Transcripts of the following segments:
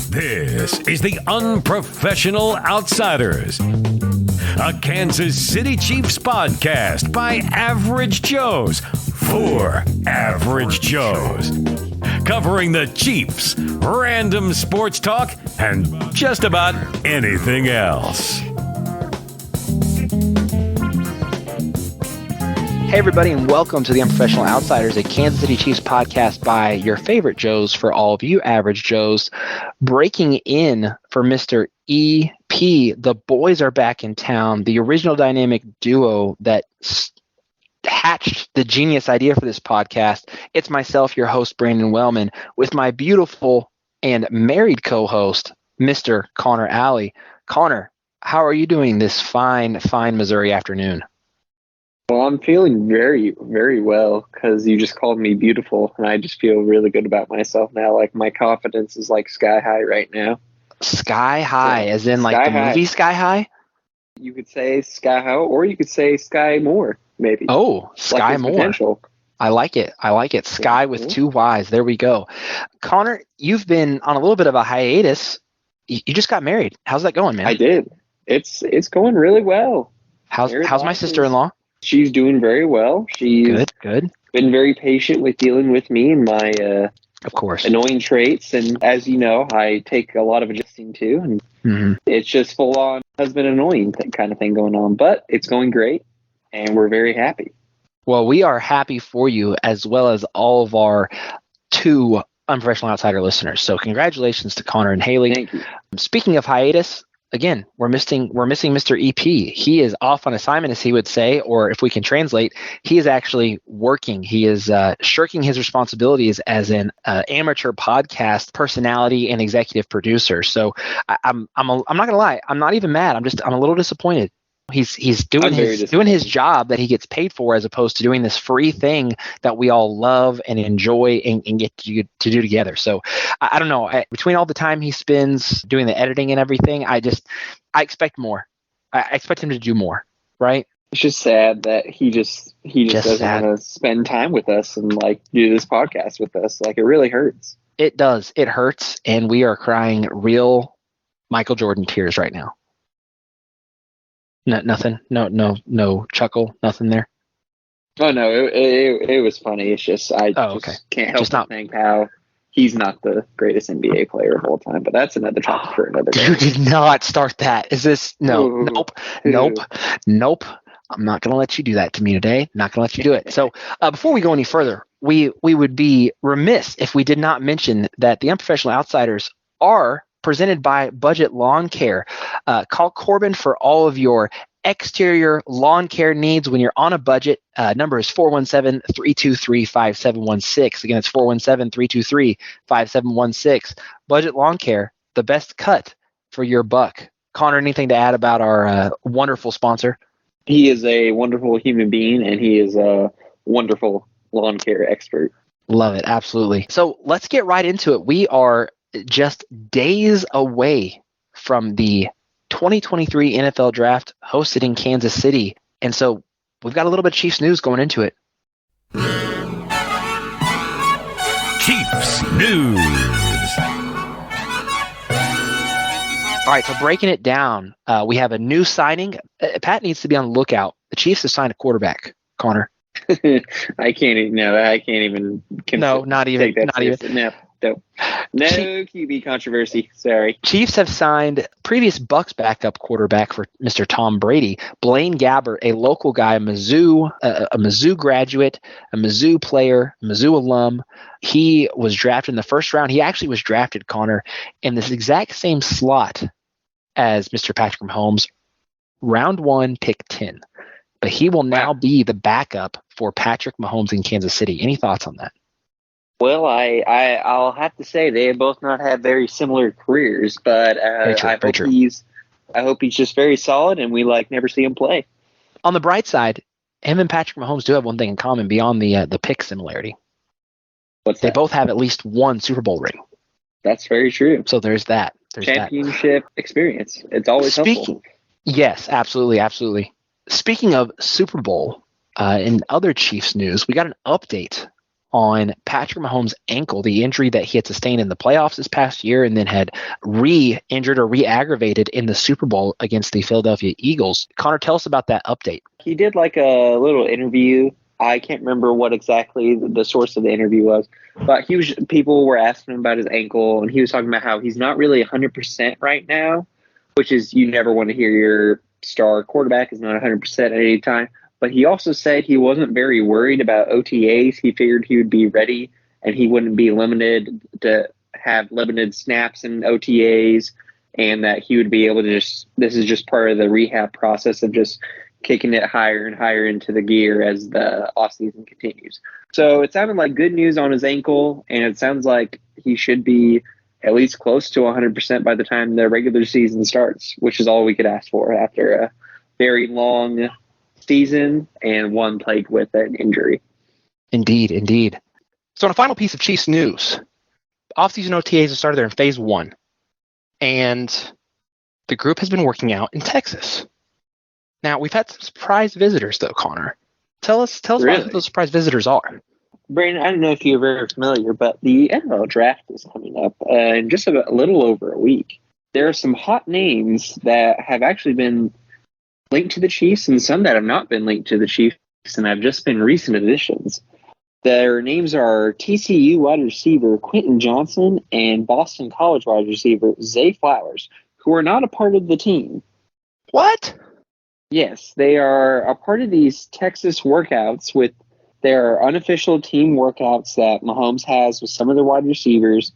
This is the Unprofessional Outsiders, a Kansas City Chiefs podcast by Average Joes for Average Joes, covering the Chiefs, random sports talk, and just about anything else. Hey everybody, and welcome to the Unprofessional Outsiders, a Kansas City Chiefs podcast by your favorite Joes for all of you average Joes. Breaking in for Mr. EP, the boys are back in town. The original dynamic duo that hatched the genius idea for this podcast. It's myself, your host, Brandon Wellman, with my beautiful and married co-host, Mr. Connor Alley. Connor, how are you doing this fine Missouri afternoon? Well, I'm feeling very, very well because you just called me beautiful, and I just feel really good about myself now. Like, my confidence is like sky high right now. Sky high, as in like Sky the high. movie Sky High? You could say sky high, or you could say sky more, maybe. Oh, Sky like more. Potential. I like it. Sky with two Y's. There we go. Connor, you've been on a little bit of a hiatus. You just got married. How's that going, man? I did. It's going really well. How's my sister-in-law? She's doing very well. She's Good. been very patient with dealing with me and my Of course. annoying traits. And as you know, I take a lot of adjusting too. And It's just full on husband annoying kind of thing going on. But it's going great, and we're very happy. Well, we are happy for you as well as all of our two Unprofessional Outsider listeners. So congratulations to Connor and Haley. Thank you. Speaking of hiatus, again, we're missing Mr. EP. He is off on assignment, as he would say, or if we can translate, he is actually working. He is shirking his responsibilities as an amateur podcast personality and executive producer. So I'm not gonna lie, I'm not even mad. I'm a little disappointed. He's doing his job that he gets paid for, as opposed to doing this free thing that we all love and enjoy and get to do together. So I don't know. Between all the time he spends doing the editing and everything, I expect more. I expect him to do more, right? It's just sad that he just doesn't want to spend time with us and like do this podcast with us. Like, it really hurts. It does. It hurts, and we are crying real Michael Jordan tears right now. No, nothing. No chuckle. Nothing there. Oh no, it was funny. It's just can't help but think how he's not the greatest NBA player of all time. But that's another topic for another day. You did not start that. Is this nope. I'm not going to let you do that to me today. Not going to let you do it. So before we go any further, we would be remiss if we did not mention that the Unprofessional Outsiders are presented by Budget Lawn Care. Call Corbin for all of your exterior lawn care needs when you're on a budget. Number is 417-323-5716. Again, it's 417-323-5716. Budget Lawn Care, the best cut for your buck. Connor, anything to add about our wonderful sponsor? He is a wonderful human being, and he is a wonderful lawn care expert. Love it. Absolutely. So let's get right into it. We are just days away from the 2023 NFL Draft hosted in Kansas City. And so we've got a little bit of Chiefs news going into it. Chiefs news. All right, so breaking it down, we have a new signing. Pat needs to be on the lookout. The Chiefs have signed a quarterback, Connor. I can't even. No, not even. No QB controversy. Sorry. Chiefs have signed previous Bucks backup quarterback for Mr. Tom Brady, Blaine Gabbert, a local guy, a Mizzou graduate, a Mizzou player, a Mizzou alum. He was drafted in the first round. He actually was drafted, Connor, in this exact same slot as Mr. Patrick Mahomes, round 1, pick 10. But he will now be the backup for Patrick Mahomes in Kansas City. Any thoughts on that? Well, I'll have to say they both not had very similar careers, but I hope he's just very solid, and we never see him play. On the bright side, him and Patrick Mahomes do have one thing in common beyond the pick similarity. What's that? They both have at least one Super Bowl ring. That's very true. So there's that. Championship experience. It's always helpful. Yes, absolutely. Speaking of Super Bowl In other Chiefs news, we got an update on Patrick Mahomes' ankle, the injury that he had sustained in the playoffs this past year and then had re-injured or re-aggravated in the Super Bowl against the Philadelphia Eagles. Connor, tell us about that update. He did like a little interview. I can't remember what exactly the source of the interview was, but people were asking him about his ankle, and he was talking about how he's not really 100% right now, which is you never want to hear your star quarterback is not 100% at any time. But he also said he wasn't very worried about OTAs. He figured he would be ready and he wouldn't be limited to have limited snaps in OTAs, and that he would be able to this is just part of the rehab process of just kicking it higher and higher into the gear as the offseason continues. So it sounded like good news on his ankle, and it sounds like he should be at least close to 100% by the time the regular season starts, which is all we could ask for after a very long season and one plagued with an injury. Indeed. So on a final piece of Chiefs news, offseason OTAs have started there in phase 1, and the group has been working out in Texas. Now, we've had some surprise visitors, though, Connor. Tell us Really? what those surprise visitors are. Brandon, I don't know if you're very familiar, but the NFL draft is coming up in just a little over a week. There are some hot names that have actually been linked to the Chiefs and some that have not been linked to the Chiefs and have just been recent additions. Their names are TCU wide receiver Quentin Johnson and Boston College wide receiver Zay Flowers, who are not a part of the team. What? Yes, they are a part of these Texas workouts with their unofficial team workouts that Mahomes has with some of their wide receivers,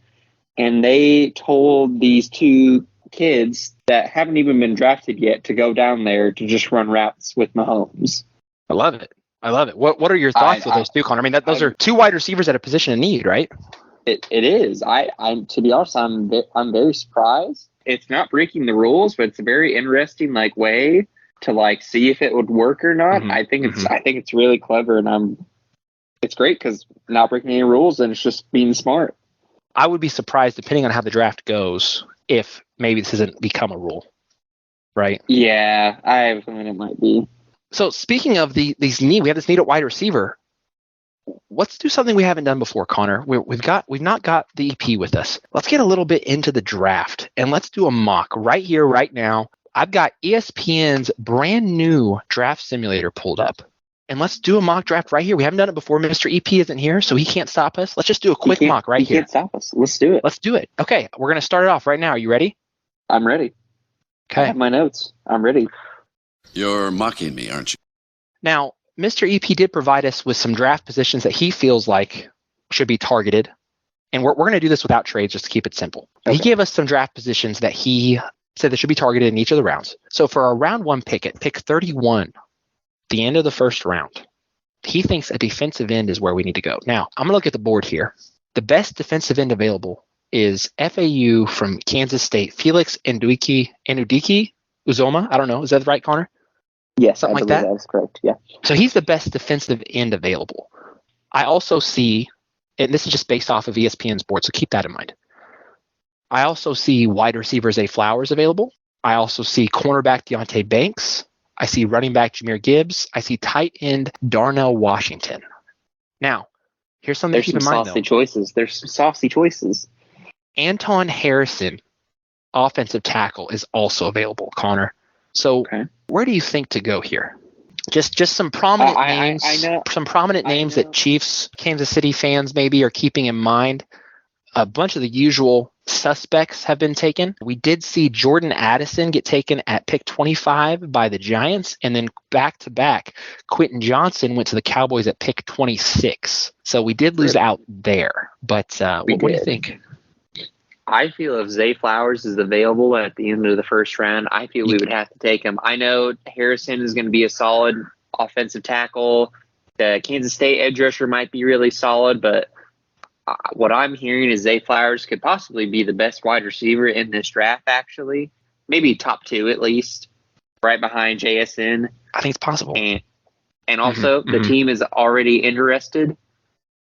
and they told these two kids that haven't even been drafted yet to go down there to just run routes with Mahomes. I love it. What are your thoughts with those two, Connor? I mean, those are two wide receivers at a position of need, right? It is. I'm to be honest, I'm very surprised. It's not breaking the rules, but it's a very interesting way to see if it would work or not. Mm-hmm. I think it's really clever, and it's great because not breaking any rules and it's just being smart. I would be surprised, depending on how the draft goes, if maybe this hasn't become a rule, right? Yeah, I have a feeling it might be. So speaking of we have this need at wide receiver. Let's do something we haven't done before, Connor. We've not got the EP with us. Let's get a little bit into the draft and let's do a mock right here, right now. I've got ESPN's brand new draft simulator pulled up. And let's do a mock draft right here. We haven't done it before. Mr. EP isn't here, so he can't stop us. Let's just do a quick mock right here. He can't stop us. Let's do it. Let's do it. Okay, we're going to start it off right now. Are you ready? I'm ready. Okay. I have my notes. I'm ready. You're mocking me, aren't you? Now, Mr. EP did provide us with some draft positions that he feels like should be targeted. And we're going to do this without trades just to keep it simple. Okay. He gave us some draft positions that he said that should be targeted in each of the rounds. So for our round 1 pick at pick 31, the end of the first round, he thinks a defensive end is where we need to go. Now, I'm going to look at the board here. The best defensive end available is FAU from Kansas State, Felix Ndudike Uzoma. I don't know. Is that right, Connor? Yes, something like that. That's correct. Yeah. So he's the best defensive end available. I also see, and this is just based off of ESPN's board, so keep that in mind. I also see wide receiver Zay Flowers available. I also see cornerback Deonte Banks. I see running back Jahmyr Gibbs. I see tight end Darnell Washington. Now, here's something to keep in mind, though. There's some saucy choices. Anton Harrison, offensive tackle, is also available, Connor. So where do you think to go here? Just some prominent names. I know. Some prominent names that Chiefs, Kansas City fans maybe are keeping in mind. A bunch of the usual suspects have been taken. We did see Jordan Addison get taken at pick 25 by the Giants, and then back-to-back, Quentin Johnson went to the Cowboys at pick 26. So we did lose out there. But what do you think? I feel if Zay Flowers is available at the end of the first round, I feel we would have to take him. I know Harrison is going to be a solid offensive tackle. The Kansas State edge rusher might be really solid, but what I'm hearing is Zay Flowers could possibly be the best wide receiver in this draft, actually. Maybe top 2 at least, right behind JSN. I think it's possible. And also, the team is already interested,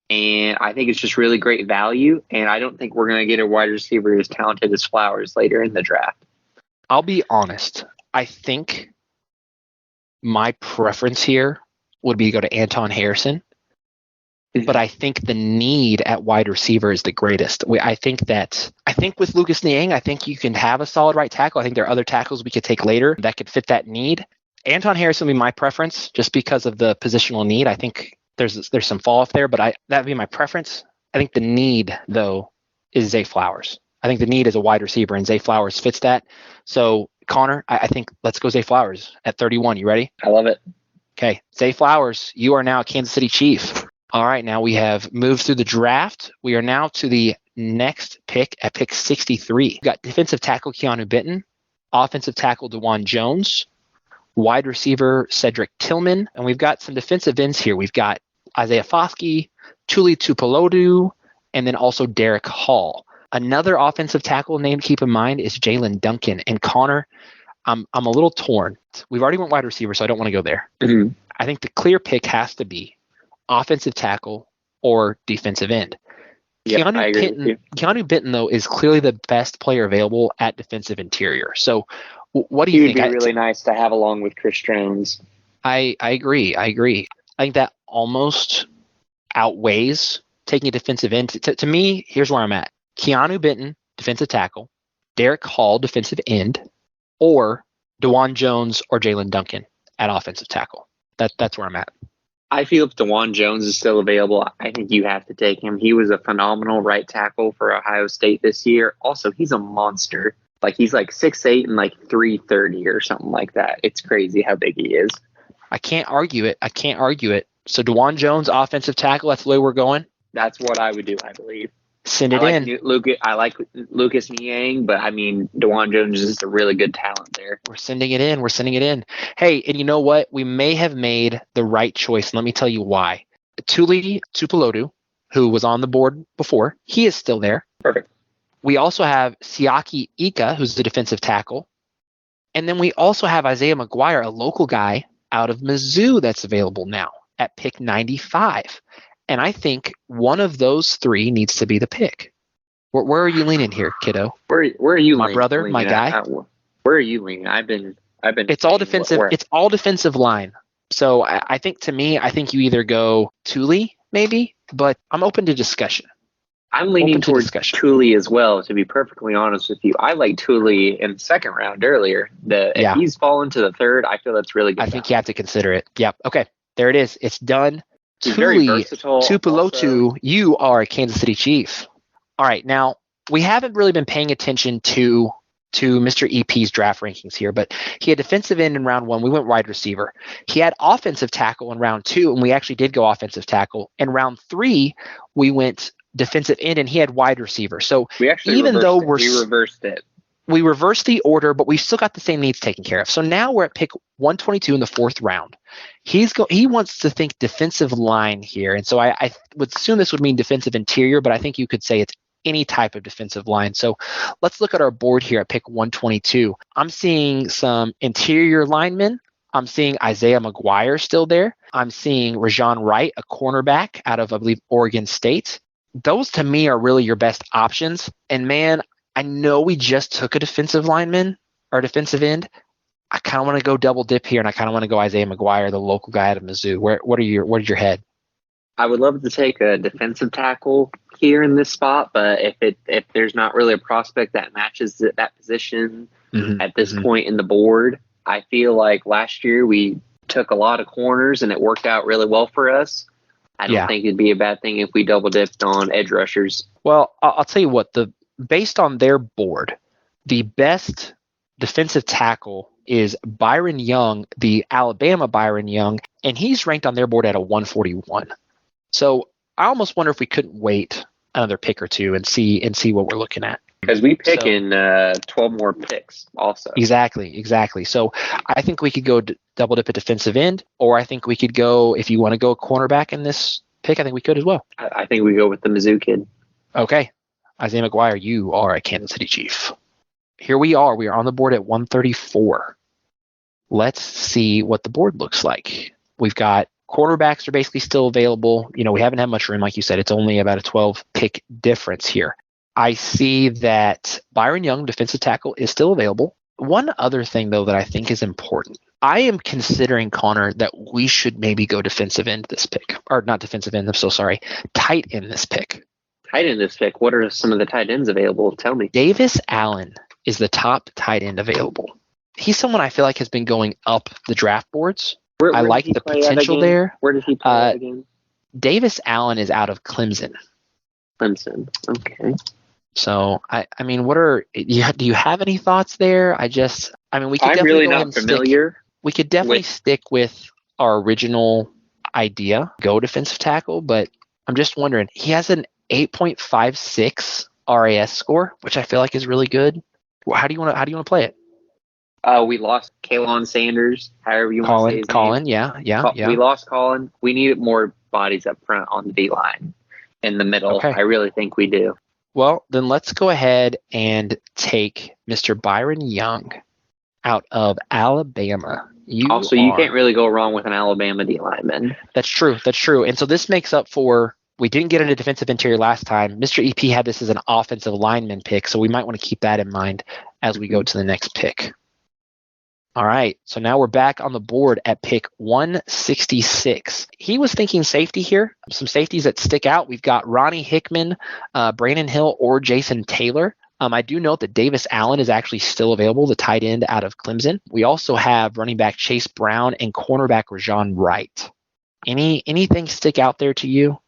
and I think it's just really great value, and I don't think we're going to get a wide receiver as talented as Flowers later in the draft. I'll be honest. I think my preference here would be to go to Anton Harrison. But I think the need at wide receiver is the greatest. I think with Lucas Niang, I think you can have a solid right tackle. I think there are other tackles we could take later that could fit that need. Anton Harrison would be my preference just because of the positional need. I think there's some fall off there, but that would be my preference. I think the need, though, is Zay Flowers. I think the need is a wide receiver, and Zay Flowers fits that. So, Connor, I think let's go Zay Flowers at 31. You ready? I love it. Okay. Zay Flowers, you are now a Kansas City Chief. All right, now we have moved through the draft. We are now to the next pick at pick 63. We've got defensive tackle Keanu Benton, offensive tackle DeJuan Jones, wide receiver Cedric Tillman, and we've got some defensive ends here. We've got Isaiah Foskey, Tuli Tuipulotu, and then also Derek Hall. Another offensive tackle name to keep in mind is Jalen Duncan. And Connor, I'm a little torn. We've already went wide receiver, so I don't want to go there. Mm-hmm. I think the clear pick has to be offensive tackle or defensive end. Yep, I agree with you. Keanu Benton, though, is clearly the best player available at defensive interior. So what do you think? He would be really nice to have along with Chris Jones. I agree. I think that almost outweighs taking a defensive end. To me, here's where I'm at. Keanu Benton, defensive tackle, Derek Hall, defensive end, or DeJuan Jones or Jalen Duncan at offensive tackle. That's where I'm at. I feel if DeJuan Jones is still available, I think you have to take him. He was a phenomenal right tackle for Ohio State this year. Also, he's a monster. He's 6'8" and 330 or something like that. It's crazy how big he is. I can't argue it. So DeJuan Jones, offensive tackle, that's the way we're going? That's what I would do, I believe. Send it in. I like Lucas Niang, but DeJuan Jones is a really good talent there. We're sending it in. Hey, and you know what? We may have made the right choice. Let me tell you why. Tuli Tuipulotu, who was on the board before, he is still there. Perfect. We also have Siaki Ika, who's the defensive tackle. And then we also have Isaiah McGuire, a local guy out of Mizzou that's available now at pick 95. And I think one of those three needs to be the pick. Where are you leaning here, kiddo? Where are you, my brother, my guy? Where are you leaning? I've been. It's all defensive. It's all defensive line. So I think you either go Tuli maybe, but I'm open to discussion. I'm leaning towards Tuli as well. To be perfectly honest with you, I like Tuli in the second round earlier. If he's fallen to the third, I feel that's really good. I think you have to consider it. Yep. Okay. There it is. It's done. Tuli Tuipulotu, you are a Kansas City Chief. All right, now we haven't really been paying attention to Mr. EP's draft rankings here, but he had defensive end in round 1. We went wide receiver. He had offensive tackle in round 2, and we actually did go offensive tackle. In round 3, we went defensive end, and he had wide receiver. So we actually reversed it. We reversed the order, but we still got the same needs taken care of. So now we're at pick 122 in the 4th round. He wants to think defensive line here, and so I would assume this would mean defensive interior, but I think you could say it's any type of defensive line. So let's look at our board here at pick 122. I'm seeing some interior linemen. I'm seeing Isaiah McGuire still there. I'm seeing Rajon Wright, a cornerback out of, I believe, Oregon State. Those to me are really your best options. And man, I know we just took a defensive lineman or defensive end. I kind of want to go double dip here, and I kind of want to go Isaiah McGuire, the local guy out of Mizzou. What is your head? I would love to take a defensive tackle here in this spot, but if there's not really a prospect that matches that position at this point in the board, I feel like last year we took a lot of corners and it worked out really well for us. I don't think it'd be a bad thing if we double dipped on edge rushers. Well, I'll tell you what, based on their board, the best defensive tackle is Byron Young, the Alabama Byron Young, and he's ranked on their board at a 141. So I almost wonder if we couldn't wait another pick or two and see what we're looking at. Because we pick in 12 more picks also. Exactly. So I think we could go double dip a defensive end, or I think we could go, if you want to go cornerback in this pick, I think we could as well. I think we go with the Mizzou kid. Okay. Isaiah McGuire, you are a Kansas City Chief. Here we are. We are on the board at 134. Let's see what the board looks like. We've got quarterbacks are basically still available. We haven't had much room. Like you said, it's only about a 12 pick difference here. I see that Byron Young, defensive tackle, is still available. One other thing, though, that I think is important. I am considering, Connor, that we should maybe go defensive end this pick. Or not defensive end, I'm so sorry. Tight end this pick. Tight end this pick. What are some of the tight ends available? Tell me. Davis Allen is the top tight end available. He's someone I feel like has been going up the draft boards. I like the potential there. Where does he play again? Davis Allen is out of Clemson. Clemson. Okay. So I mean, do you have any thoughts there? We could I'm definitely really go ahead not and familiar. we could definitely stick with our original idea, go defensive tackle, but I'm just wondering, he has an 8.56 RAS score, which I feel like is really good. How do you want to play it? We lost Kalon Sanders, however you want to say his Colin, name. yeah. We lost Colin. We needed more bodies up front on the D line. In the middle, Okay. I really think we do. Well, then let's go ahead and take Mr. Byron Young out of Alabama. You can't really go wrong with an Alabama D lineman. That's true. And so this makes up for, we didn't get into defensive interior last time. Mr. EP had this as an offensive lineman pick, so we might want to keep that in mind as we go to the next pick. All right, so now we're back on the board at pick 166. He was thinking safety here. Some safeties that stick out. We've got Ronnie Hickman, Brandon Hill, or Jason Taylor. I do note that Davis Allen is actually still available, the tight end out of Clemson. We also have running back Chase Brown and cornerback Rajon Wright. Anything stick out there to you?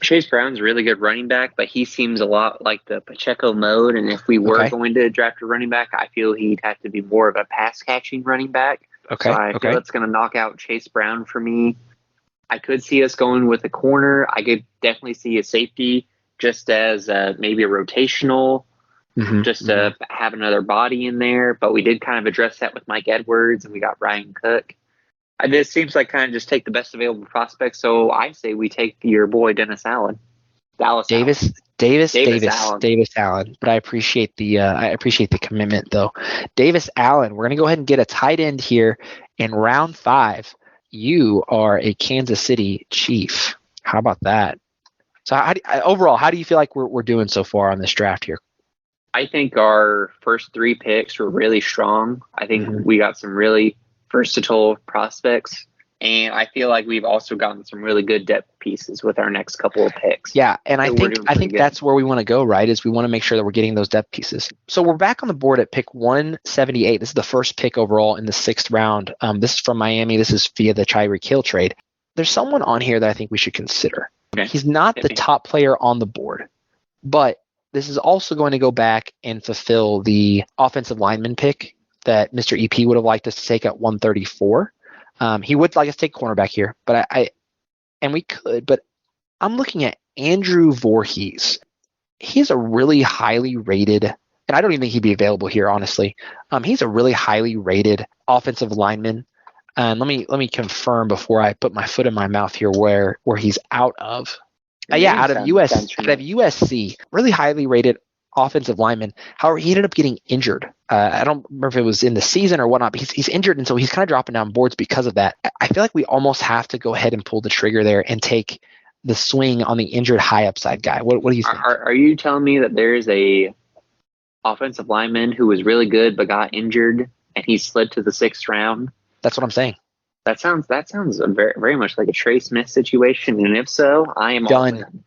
Chase Brown's a really good running back, but he seems a lot like the Pacheco mode. And if we were going to draft a running back, I feel he'd have to be more of a pass-catching running back. Okay. So I feel it's going to knock out Chase Brown for me. I could see us going with a corner. I could definitely see a safety just as maybe a rotational, to have another body in there. But we did kind of address that with Mike Edwards, and we got Ryan Cook. This seems like kind of just take the best available prospects. So I say we take your boy Davis Allen. Davis Allen. But I appreciate the commitment though. Davis Allen. We're gonna go ahead and get a tight end here in round 5. You are a Kansas City Chief. How about that? So overall, how do you feel like we're doing so far on this draft here? I think our first 3 picks were really strong. I think we got some really versatile prospects, and I feel like we've also gotten some really good depth pieces with our next couple of picks. Yeah, and I think that's where we want to go, right? Is we want to make sure that we're getting those depth pieces. So we're back on the board at pick 178. This is the first pick overall in the 6th round. This is from Miami. This is via the Tyreek Hill trade. There's someone on here that I think we should consider. Okay. He's not the top player on the board, but this is also going to go back and fulfill the offensive lineman pick that Mr. EP would have liked us to take at 134. He would like us to take cornerback here, but we could, but I'm looking at Andrew Voorhees. He's a really highly rated, and I don't even think he'd be available here, honestly. He's a really highly rated offensive lineman. And let me confirm before I put my foot in my mouth here where he's out of. Out of USC, really highly rated offensive lineman. However, he ended up getting injured. I don't remember if it was in the season or whatnot, but he's injured, and so he's kind of dropping down boards because of that. I feel like we almost have to go ahead and pull the trigger there and take the swing on the injured high upside guy. What do you think? Are you telling me that there is a offensive lineman who was really good but got injured and he slid to the 6th round? That's what I'm saying. That sounds very, very much like a Trey Smith situation, and if so, I am done.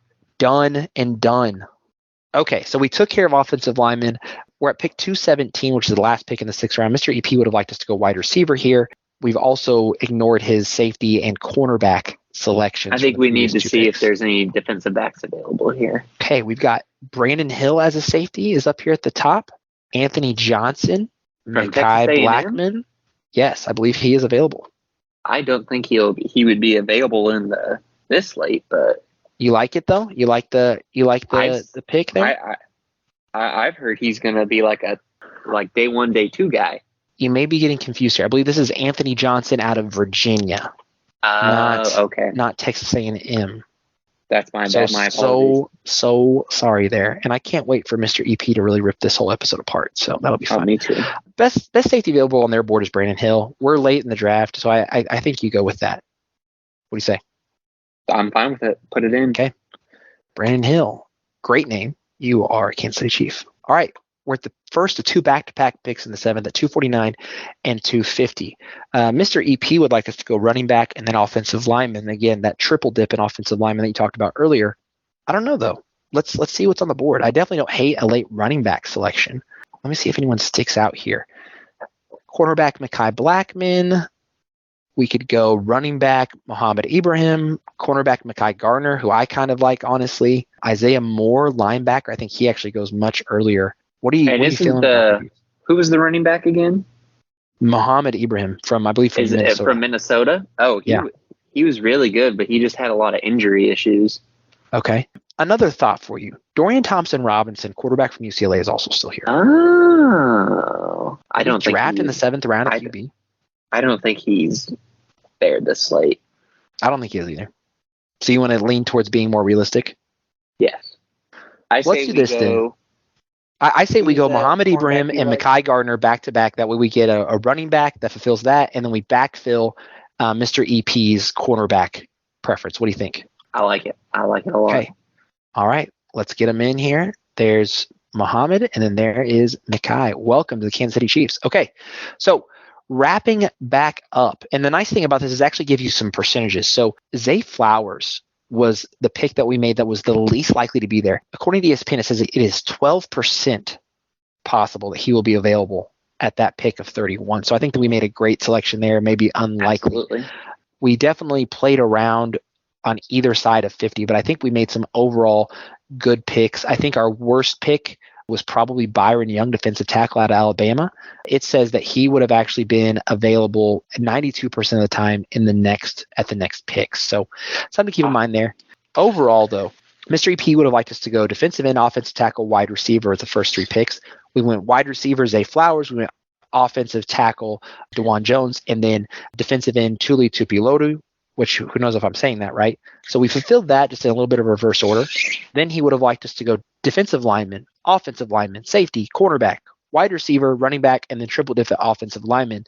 Okay, so we took care of offensive linemen. We're at pick 217, which is the last pick in the 6th round. Mr. EP would have liked us to go wide receiver here. We've also ignored his safety and cornerback selections. I think we need to see if there's any defensive backs available here. Okay, we've got Brandon Hill as a safety is up here at the top. Anthony Johnson, Mekhi Blackman. Yes, I believe he is available. I don't think he would be available in this late, but you like it though? You like the pick there? I've heard he's gonna be like day 1, day 2 guy. You may be getting confused here. I believe this is Anthony Johnson out of Virginia. Not Texas A&M. That's my bad. My apologies. So sorry there. And I can't wait for Mr. EP to really rip this whole episode apart. So that'll be fun. Me too. Best safety available on their board is Brandon Hill. We're late in the draft, so I think you go with that. What do you say? I'm fine with it. Put it in. Okay. Brandon Hill. Great name. You are a Kansas City Chief. All right. we're at the first of two back-to-back picks in the 7th at 249 and 250. Mr. EP would like us to go running back and then offensive lineman. Again, that triple dip in offensive lineman that you talked about earlier. I don't know, though. Let's see what's on the board. I definitely don't hate a late running back selection. Let me see if anyone sticks out here. Cornerback Mekhi Blackman. We could go running back Muhammad Ibrahim, cornerback Mekhi Garner, who I kind of like, honestly. Isaiah Moore, linebacker. I think he actually goes much earlier. What are you feeling about? Who was the running back again? Muhammad Ibrahim from Minnesota. From Minnesota? Oh, he was really good, but he just had a lot of injury issues. Okay. Another thought for you. Dorian Thompson-Robinson, quarterback from UCLA, is also still here. Oh. I don't think drafted in the 7th round at QB. I don't think he's there this slate. I don't think he is either. So you want to lean towards being more realistic? Yes. Let's do this then. I say we go Muhammad Ibrahim and Mekhi Gardner back-to-back. That way we get a running back that fulfills that, and then we backfill Mr. EP's cornerback preference. What do you think? I like it. I like it a lot. Okay. All right. Let's get him in here. There's Muhammad, and then there is Mekhi. Welcome to the Kansas City Chiefs. Okay. So wrapping back up, and the nice thing about this is actually give you some percentages. So Zay Flowers was the pick that we made that was the least likely to be there. According to ESPN, it says it is 12% possible that he will be available at that pick of 31. So I think that we made a great selection there, maybe unlikely. Absolutely. We definitely played around on either side of 50, but I think we made some overall good picks. I think our worst pick was probably Byron Young, defensive tackle out of Alabama. It says that he would have actually been available 92% of the time at the next pick. So something to keep in mind there. Overall, though, Mr. EP would have liked us to go defensive end, offensive tackle, wide receiver as the first 3 picks. We went wide receiver, Zay Flowers. We went offensive tackle, DeJuan Jones, and then defensive end, Tuli Tuipulotu, which who knows if I'm saying that right. So we fulfilled that just in a little bit of reverse order. Then he would have liked us to go defensive lineman, offensive lineman, safety, cornerback, wide receiver, running back, and then triple dip at offensive lineman.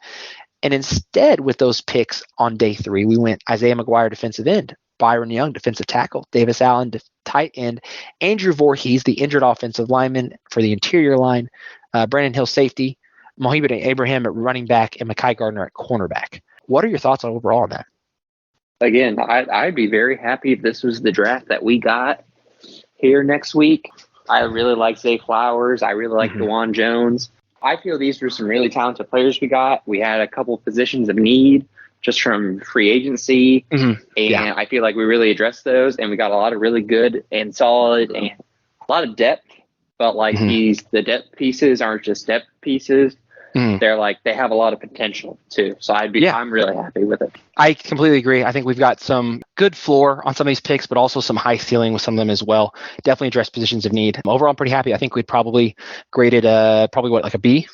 And instead, with those picks on day 3, we went Isaiah McGuire, defensive end, Byron Young, defensive tackle, Davis Allen, tight end, Andrew Voorhees, the injured offensive lineman for the interior line, Brandon Hill, safety, Muhammad Ibrahim at running back, and Mekhi Gardner at cornerback. What are your thoughts overall on that? Again, I'd be very happy if this was the draft that we got here next week. I really like Zay Flowers. I really like DeJuan Jones. I feel these were some really talented players we got. We had a couple positions of need just from free agency, and I feel like we really addressed those, and we got a lot of really good and solid and a lot of depth. But like the depth pieces aren't just depth pieces. They're like, they have a lot of potential too. So I'm really happy with it. I completely agree. I think we've got some good floor on some of these picks, but also some high ceiling with some of them as well. Definitely address positions of need. Overall, I'm pretty happy. I think we'd probably graded like a B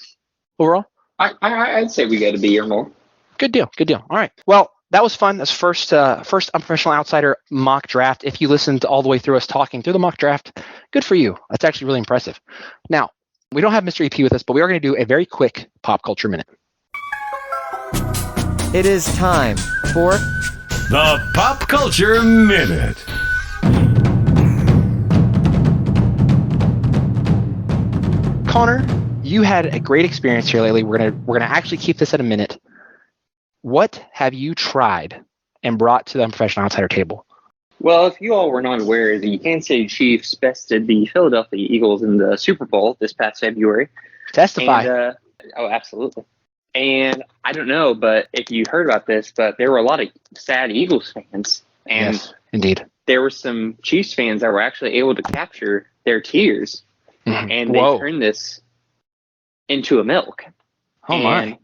overall. I'd say we get a B or more. Good deal. All right. Well, that was fun. That's first Unprofessional Outsider mock draft. If you listened all the way through us talking through the mock draft, good for you. That's actually really impressive. Now, we don't have Mr. EP with us, but we are going to do a very quick pop culture minute. It is time for The Pop Culture Minute. Connor, you had a great experience here lately. We're gonna actually keep this at a minute. What have you tried and brought to the Unprofessional Outsider table? Well, if you all were not aware, the Kansas City Chiefs bested the Philadelphia Eagles in the Super Bowl this past February. Testify. And, absolutely. And I don't know, but if you heard about this, but there were a lot of sad Eagles fans. And yes, indeed. There were some Chiefs fans that were actually able to capture their tears. And they turned this into a milk. Oh, my.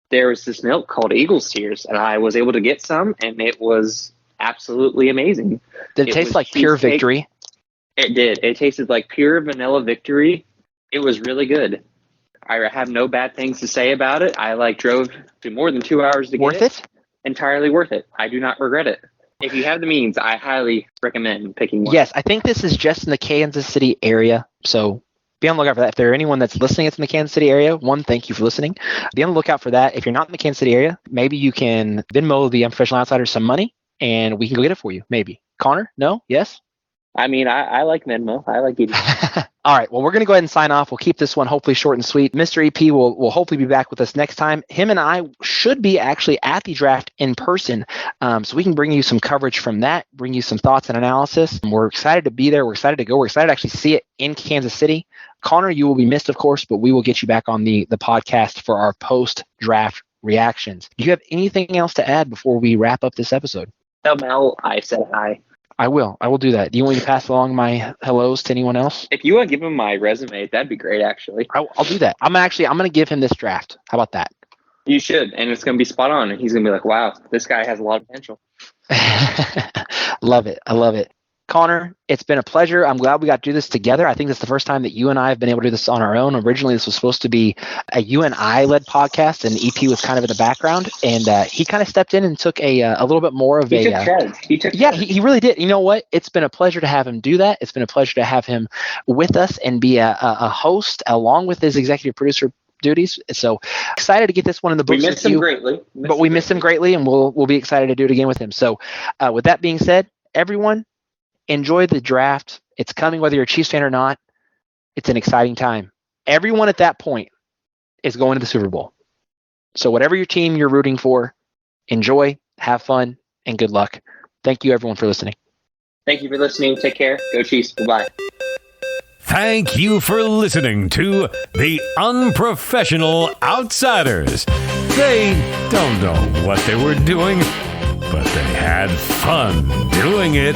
There was this milk called Eagles Tears, and I was able to get some, and it was absolutely amazing. Did it taste like pure victory? It did. It tasted like pure vanilla victory. It was really good. I have no bad things to say about it. I drove to more than 2 hours to get it. Worth it? Entirely worth it. I do not regret it. If you have the means, I highly recommend picking one. Yes, I think this is just in the Kansas City area. So be on the lookout for that. If there are anyone that's listening that's in the Kansas City area, thank you for listening. Be on the lookout for that. If you're not in the Kansas City area, maybe you can Venmo the Unprofessional Outsiders some money, and we can go get it for you, maybe. Connor? No? Yes? I mean, I like Venmo. I like eating. All right. Well, we're going to go ahead and sign off. We'll keep this one hopefully short and sweet. Mr. EP will hopefully be back with us next time. Him and I should be actually at the draft in person, so we can bring you some coverage from that, bring you some thoughts and analysis. We're excited to be there. We're excited to go. We're excited to actually see it in Kansas City. Connor, you will be missed, of course, but we will get you back on the podcast for our post-draft reactions. Do you have anything else to add before we wrap up this episode? Tell Mel I said hi. I will do that. Do you want me to pass along my hellos to anyone else? If you want to give him my resume, that'd be great, actually. I'll do that. I'm going to give him this draft. How about that? You should, and it's going to be spot on, and he's going to be like, wow, this guy has a lot of potential. Love it. I love it. Connor, it's been a pleasure. I'm glad we got to do this together. I think it's the first time that you and I have been able to do this on our own. Originally, this was supposed to be a you and I led podcast, and EP was kind of in the background, and he kind of stepped in and took a little bit more of He took charge. Yeah, he really did. You know what? It's been a pleasure to have him do that. It's been a pleasure to have him with us and be a host along with his executive producer duties. So excited to get this one in the books. We missed him greatly. We missed him greatly, and we'll be excited to do it again with him. So with that being said, everyone, enjoy the draft. It's coming whether you're a Chiefs fan or not. It's an exciting time. Everyone at that point is going to the Super Bowl. So whatever your team you're rooting for, enjoy, have fun, and good luck. Thank you, everyone, for listening. Thank you for listening. Take care. Go Chiefs. Bye-bye. Thank you for listening to the Unprofessional Outsiders. They don't know what they were doing, but they had fun doing it.